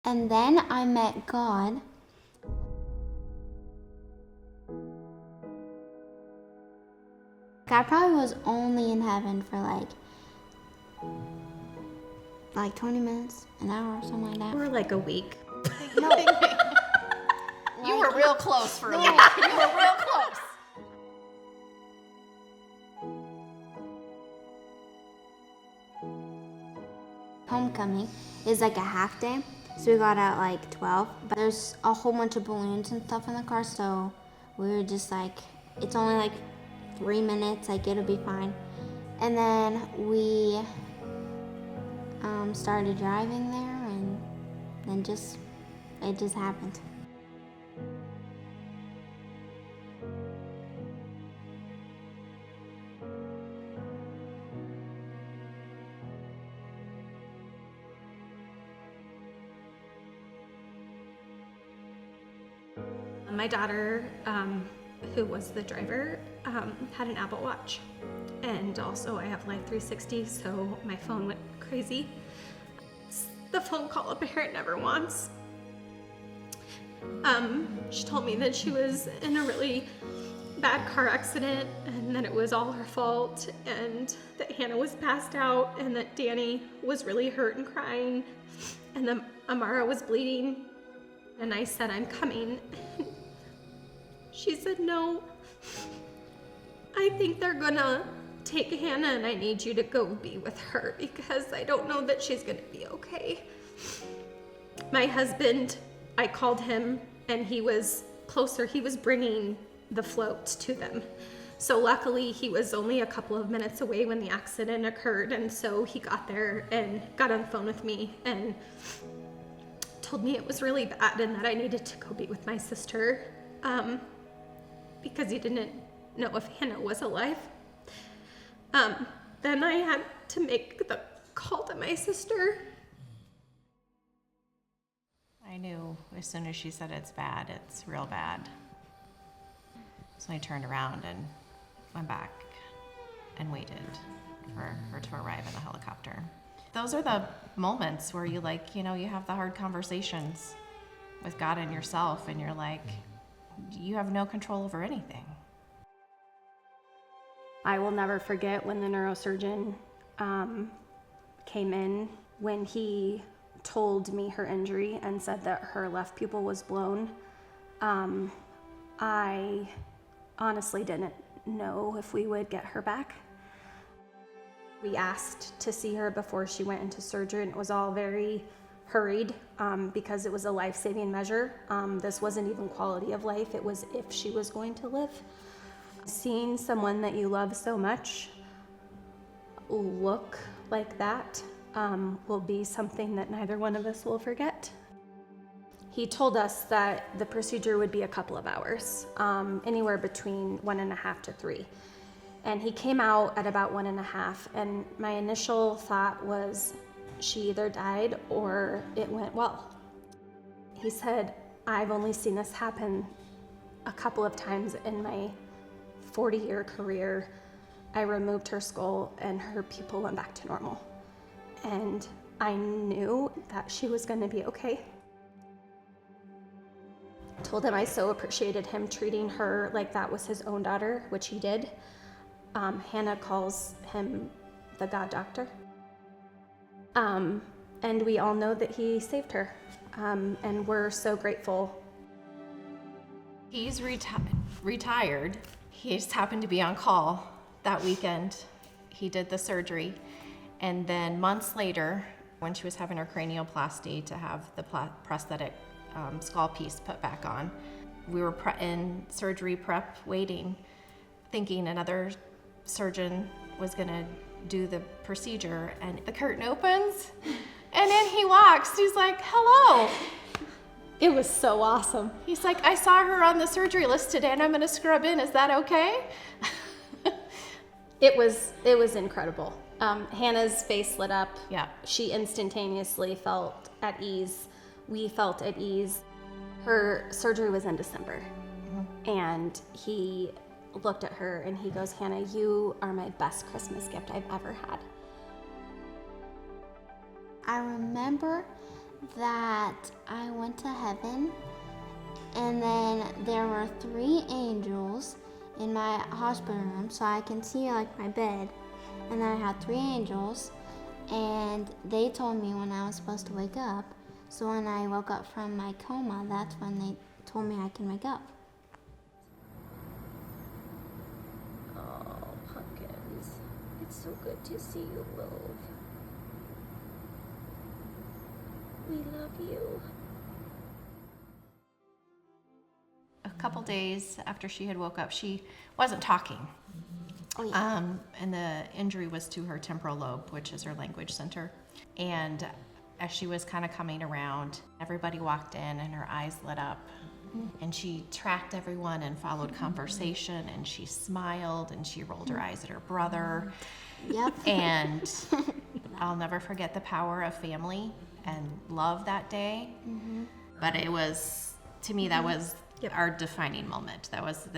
And then I met God. God probably was only in heaven for like 20 minutes, an hour, something like that. Or like a week. No. You were real close for a week. You were real close. Homecoming is like a half day, so we got out like 12, but there's a whole bunch of balloons and stuff in the car, so we were just like, it's only like 3 minutes, like it'll be fine. And then we started driving there, and then it just happened. My daughter, who was the driver, had an Apple Watch. And also I have Life 360, so my phone went crazy. It's the phone call a parent never wants. She told me that she was in a really bad car accident and that it was all her fault, and that Hannah was passed out, and that Danny was really hurt and crying, and that Amara was bleeding. And I said, I'm coming. She said, no, I think they're gonna take Hannah and I need you to go be with her because I don't know that she's gonna be okay. My husband, I called him and he was closer. He was bringing the floats to them. So luckily he was only a couple of minutes away when the accident occurred, and so he got there and got on the phone with me and told me it was really bad and that I needed to go be with my sister because he didn't know if Hannah was alive. Then I had to make the call to my sister. I knew as soon as she said it's bad, it's real bad. So I turned around and went back and waited for her to arrive in the helicopter. Those are the moments where you you have the hard conversations with God and yourself, and you're like, you have no control over anything. I will never forget when the neurosurgeon came in, when he told me her injury and said that her left pupil was blown. I honestly didn't know if we would get her back. We asked to see her before she went into surgery, and it was all very hurried because it was a life-saving measure. This wasn't even quality of life, it was if she was going to live. Seeing someone that you love so much look like that will be something that neither one of us will forget. He told us that the procedure would be a couple of hours, anywhere between 1.5 to 3. And he came out at about 1.5, and my initial thought was she either died or it went well. He said, I've only seen this happen a couple of times in my 40-year career. I removed her skull and her pupil went back to normal. And I knew that she was gonna be okay. Told him I so appreciated him treating her like that was his own daughter, which he did. Hannah calls him the God Doctor. And we all know that he saved her, and we're so grateful. He's retired. He just happened to be on call that weekend. He did the surgery, and then months later, when she was having her cranioplasty to have the prosthetic skull piece put back on, we were in surgery prep waiting, thinking another surgeon was gonna do the procedure, and the curtain opens and in he walks. He's like, hello. It was so awesome. He's like, I saw her on the surgery list today and I'm gonna scrub in. Is that okay? It was incredible. Hannah's face lit up. Yeah. She instantaneously felt at ease. We felt at ease. Her surgery was in December. Mm-hmm. And he looked at her and he goes, Hannah, you are my best Christmas gift I've ever had. I remember that I went to heaven, and then there were 3 angels in my hospital room, so I can see like my bed. And then I had 3 angels, and they told me when I was supposed to wake up. So when I woke up from my coma, that's when they told me I can wake up. Oh, pumpkins. It's so good to see you, love. We love you. A couple days after she had woke up, she wasn't talking. Oh yeah. And the injury was to her temporal lobe, which is her language center. And as she was kind of coming around, everybody walked in and her eyes lit up. And she tracked everyone and followed conversation, and she smiled and she rolled her eyes at her brother. Yep. And I'll never forget the power of family and love that day. But it was, to me, that was our defining moment. That was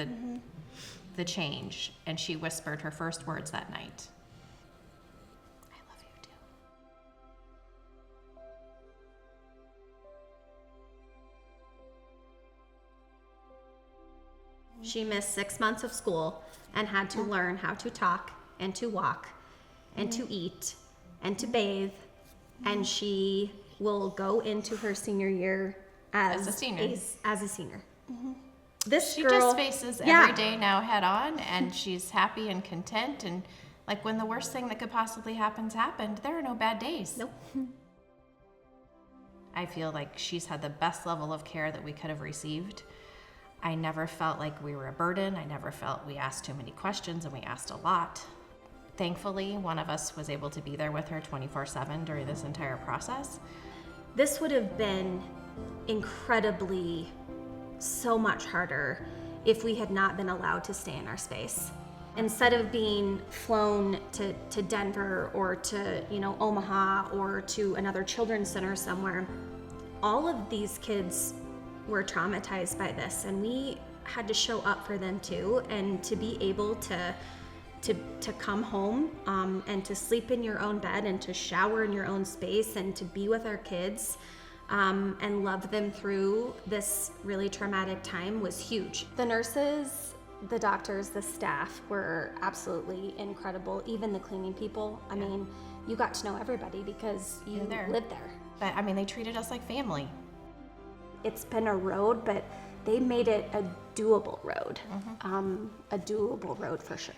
the change. And she whispered her first words that night. I love you too. She missed 6 months of school and had to learn how to talk and to walk and to eat and to bathe. And she will go into her senior year as a senior. As a senior. This She girl, just faces every day now head on, and she's happy and content. And like when the worst thing that could possibly happened, there are no bad days. Nope. I feel like she's had the best level of care that we could have received. I never felt like we were a burden. I never felt we asked too many questions, and we asked a lot. Thankfully, one of us was able to be there with her 24/7 during this entire process. This would have been incredibly so much harder if we had not been allowed to stay in our space. Instead of being flown to Denver or to, Omaha or to another children's center somewhere, all of these kids were traumatized by this, and we had to show up for them too, and to be able to come home and to sleep in your own bed and to shower in your own space and to be with our kids and love them through this really traumatic time was huge. The nurses, the doctors, the staff were absolutely incredible. Even the cleaning people. I mean, you got to know everybody because you lived there. But I mean, they treated us like family. It's been a road, but they made it a doable road. A doable road for sure.